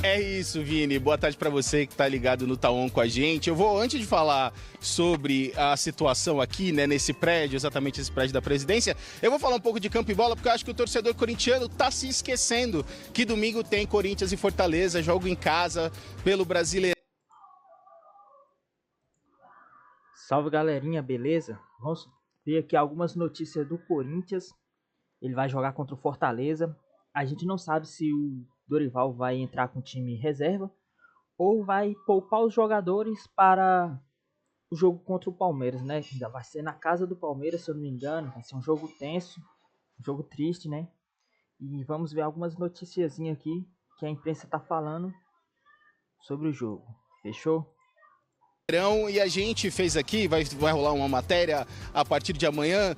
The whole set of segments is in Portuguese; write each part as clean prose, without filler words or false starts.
É isso, Vini. Boa tarde para você que está ligado no Tá On com a gente. Eu vou, antes de falar sobre a situação aqui, né, nesse prédio, exatamente esse prédio da presidência, eu vou falar um pouco de campo e bola, porque eu acho que o torcedor corintiano tá se esquecendo que domingo tem Corinthians e Fortaleza, jogo em casa pelo Brasileirão. Salve, galerinha, beleza? Vamos ver aqui algumas notícias do Corinthians. Ele vai jogar contra o Fortaleza. A gente não sabe se o Dorival vai entrar com o time reserva ou vai poupar os jogadores para o jogo contra o Palmeiras, né? Ainda vai ser na casa do Palmeiras, se eu não me engano. Vai ser um jogo tenso, um jogo triste, né? E vamos ver algumas noticiazinhas aqui que a imprensa tá falando sobre o jogo. Fechou? E a gente fez aqui, vai rolar uma matéria a partir de amanhã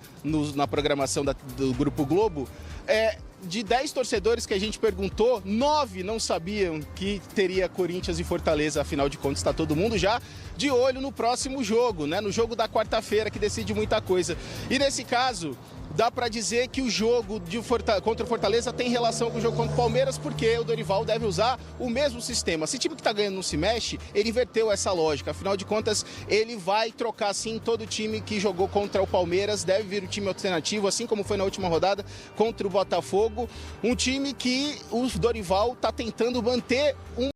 na programação do Grupo Globo. De 10 torcedores que a gente perguntou, 9 não sabiam que teria Corinthians e Fortaleza. Afinal de contas, está todo mundo já de olho no próximo jogo, né? No jogo da quarta-feira, que decide muita coisa. E nesse caso, dá para dizer que o jogo contra o Fortaleza tem relação com o jogo contra o Palmeiras, porque o Dorival deve usar o mesmo sistema. Se o time que está ganhando não se mexe, ele inverteu essa lógica. Afinal de contas, ele vai trocar sim todo o time que jogou contra o Palmeiras, deve vir o time alternativo, assim como foi na última rodada contra o Botafogo. Um time que o Dorival está tentando manter um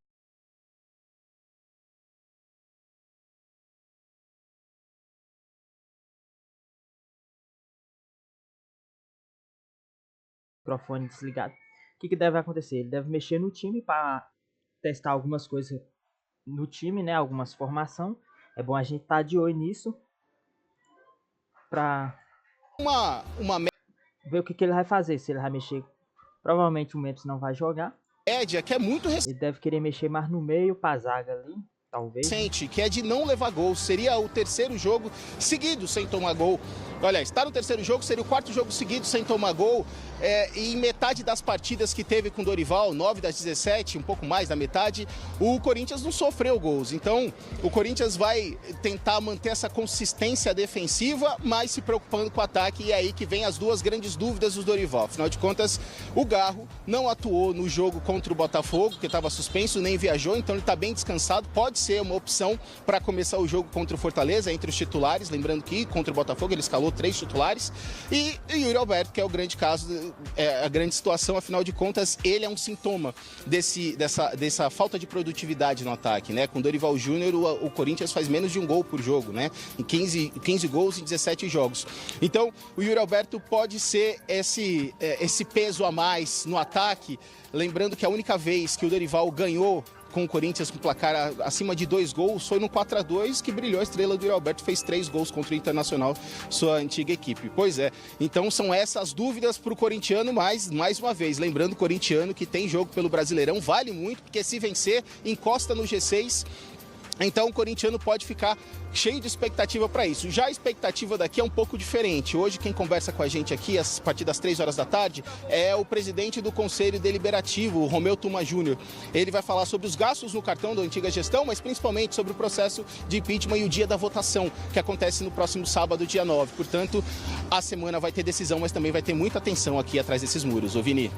microfone desligado. O que deve acontecer? Ele deve mexer no time para testar algumas coisas no time, né? Algumas formação. É bom a gente estar de olho nisso para ver o que ele vai fazer. Se ele vai mexer, provavelmente o Memphis não vai jogar. média que é muito Ele deve querer mexer mais no meio para a zaga ali, talvez. recente, que é de não levar gol. Seria o terceiro jogo seguido sem tomar gol. Olha, está no terceiro jogo, seria o quarto jogo seguido sem tomar gol. E em metade das partidas que teve com o Dorival, 9 das 17, um pouco mais da metade, o Corinthians não sofreu gols. Então, o Corinthians vai tentar manter essa consistência defensiva, mas se preocupando com o ataque. E é aí que vem as duas grandes dúvidas do Dorival. Afinal de contas, o Garro não atuou no jogo contra o Botafogo, que estava suspenso, nem viajou, então ele está bem descansado. Pode ser uma opção para começar o jogo contra o Fortaleza, entre os titulares. Lembrando que contra o Botafogo ele escalou 3 titulares. E Yuri Alberto, que é o grande caso, a grande situação, afinal de contas, ele é um sintoma dessa falta de produtividade no ataque, né? Com o Dorival Júnior, o Corinthians faz menos de um gol por jogo, né? Em 15 gols em 17 jogos. Então, o Yuri Alberto pode ser esse peso a mais no ataque. Lembrando que a única vez que o Dorival ganhou com o Corinthians com placar acima de 2 gols, foi no 4-2 que brilhou a estrela do Yuri Alberto, fez 3 gols contra o Internacional, sua antiga equipe. Pois é, então são essas dúvidas para o corintiano, mas mais uma vez, lembrando o corintiano que tem jogo pelo Brasileirão, vale muito, porque se vencer, encosta no G6, então o corintiano pode ficar cheio de expectativa para isso. Já a expectativa daqui é um pouco diferente. Hoje quem conversa com a gente aqui, a partir das 3 horas da tarde, é o presidente do Conselho Deliberativo, o Romeu Tuma Júnior. Ele vai falar sobre os gastos no cartão da antiga gestão, mas principalmente sobre o processo de impeachment e o dia da votação, que acontece no próximo sábado, dia 9. Portanto, a semana vai ter decisão, mas também vai ter muita atenção aqui atrás desses muros. Ô, Vini.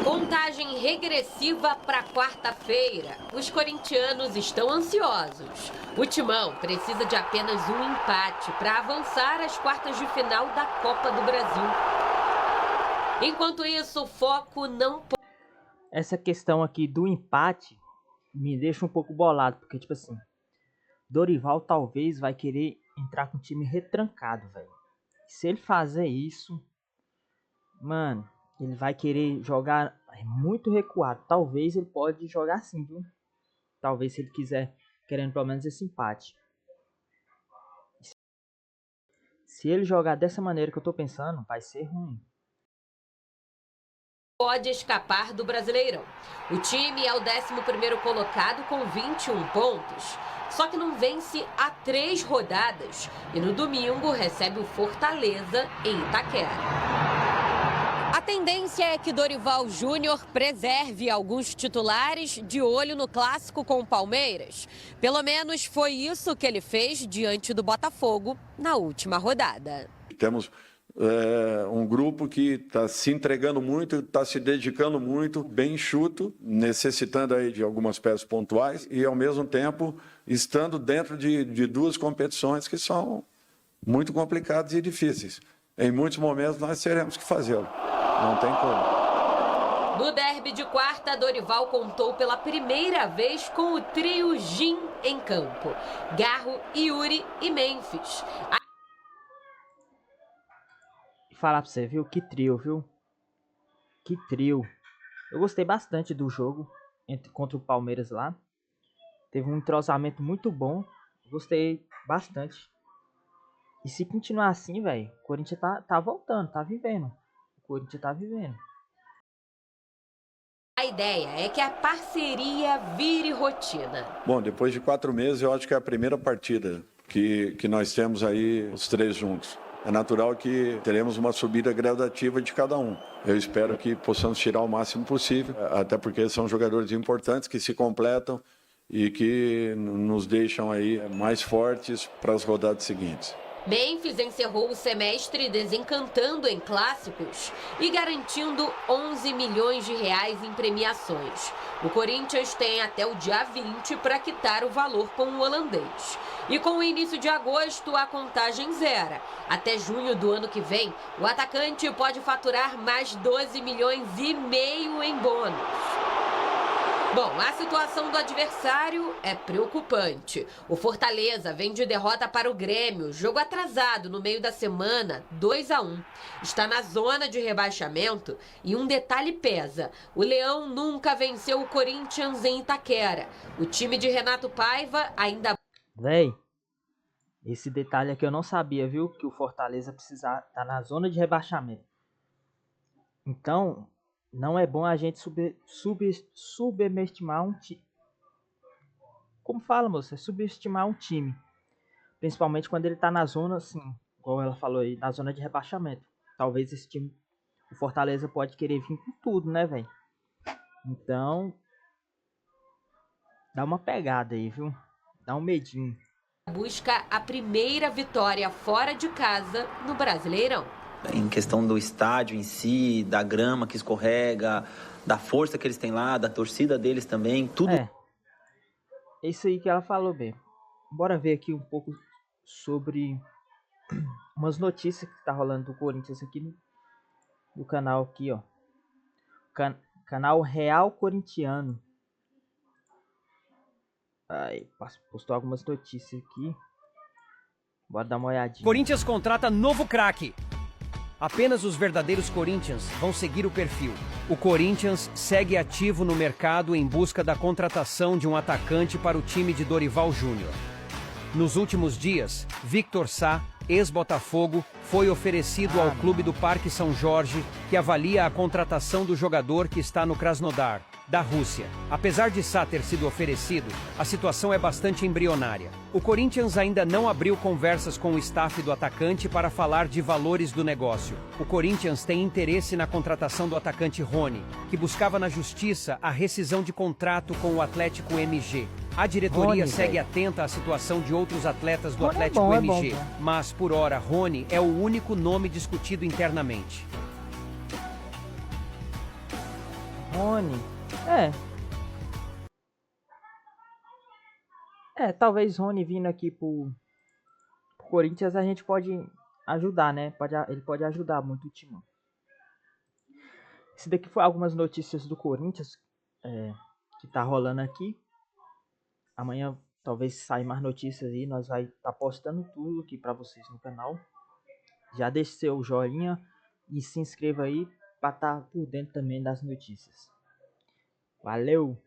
Contagem regressiva para quarta-feira. Os corintianos estão ansiosos. O Timão precisa de apenas um empate para avançar às quartas de final da Copa do Brasil. Enquanto isso, o foco não pode... Essa questão aqui do empate me deixa um pouco bolado, porque, tipo assim, Dorival talvez vai querer entrar com o time retrancado, velho. Se ele fazer isso, mano, ele vai querer jogar muito recuado. Talvez ele pode jogar assim, viu? Talvez se ele quiser, querendo pelo menos esse empate. Se ele jogar dessa maneira que eu tô pensando, vai ser ruim. Pode escapar do Brasileirão. O time é o 11º colocado com 21 pontos. Só que não vence há 3 rodadas. E no domingo recebe o Fortaleza em Itaquera. A tendência é que Dorival Júnior preserve alguns titulares de olho no clássico com o Palmeiras. Pelo menos foi isso que ele fez diante do Botafogo na última rodada. Temos um grupo que está se entregando muito, está se dedicando muito, bem enxuto, necessitando aí de algumas peças pontuais e, ao mesmo tempo, estando dentro de duas competições que são muito complicadas e difíceis. Em muitos momentos nós teremos que fazê-lo, não tem como. No derby de quarta, Dorival contou pela primeira vez com o trio Gin em campo. Garro, Yuri e Memphis. Falar pra você, viu? Que trio, viu? Que trio. Eu gostei bastante do jogo contra o Palmeiras lá. Teve um entrosamento muito bom. Gostei bastante. E se continuar assim, velho, o Corinthians tá voltando, tá vivendo. O Corinthians tá vivendo. A ideia é que a parceria vire rotina. Bom, depois de 4 meses, eu acho que é a primeira partida que nós temos aí, os três juntos. É natural que teremos uma subida gradativa de cada um. Eu espero que possamos tirar o máximo possível, até porque são jogadores importantes que se completam e que nos deixam aí mais fortes para as rodadas seguintes. Memphis encerrou o semestre desencantando em clássicos e garantindo 11 milhões de reais em premiações. O Corinthians tem até o dia 20 para quitar o valor com o holandês. E com o início de agosto, a contagem zera. Até junho do ano que vem, o atacante pode faturar mais 12 milhões e meio em bônus. Bom, a situação do adversário é preocupante. O Fortaleza vem de derrota para o Grêmio, jogo atrasado no meio da semana, 2-1. Está na zona de rebaixamento e um detalhe pesa. O Leão nunca venceu o Corinthians em Itaquera. O time de Renato Paiva ainda... Véi, esse detalhe aqui eu não sabia, viu? Que o Fortaleza tá na zona de rebaixamento. Então... não é bom a gente subestimar um time. Como fala, moça? É subestimar um time. Principalmente quando ele tá na zona, assim, igual ela falou aí, na zona de rebaixamento. Talvez esse time, o Fortaleza pode querer vir com tudo, né, velho? Então, dá uma pegada aí, viu? Dá um medinho. busca a primeira vitória fora de casa no Brasileirão. Em questão do estádio em si, da grama que escorrega, da força que eles têm lá, da torcida deles também, tudo. É isso aí que ela falou bem. Bora ver aqui um pouco sobre umas notícias que tá rolando do Corinthians aqui no canal aqui, ó. Canal Real Corintiano. Aí, postou algumas notícias aqui. Bora dar uma olhadinha. Corinthians contrata novo craque. Apenas os verdadeiros Corinthians vão seguir o perfil. O Corinthians segue ativo no mercado em busca da contratação de um atacante para o time de Dorival Júnior. Nos últimos dias, Victor Sá, ex-Botafogo, foi oferecido ao clube do Parque São Jorge, que avalia a contratação do jogador que está no Krasnodar, da Rússia. Apesar de Sá ter sido oferecido, a situação é bastante embrionária. O Corinthians ainda não abriu conversas com o staff do atacante para falar de valores do negócio. O Corinthians tem interesse na contratação do atacante Rony, que buscava na justiça a rescisão de contrato com o Atlético MG. A diretoria Rony, segue atenta à situação de outros atletas do Atlético MG, mas por hora Rony é o único nome discutido internamente. Rony. Talvez Rony vindo aqui pro Corinthians a gente pode ajudar, né? Ele pode ajudar muito o time. Esse daqui foi algumas notícias do Corinthians que tá rolando aqui. Amanhã talvez saia mais notícias aí, nós vai estar postando tudo aqui para vocês no canal. Já deixe seu joinha e se inscreva aí para estar por dentro também das notícias. Valeu!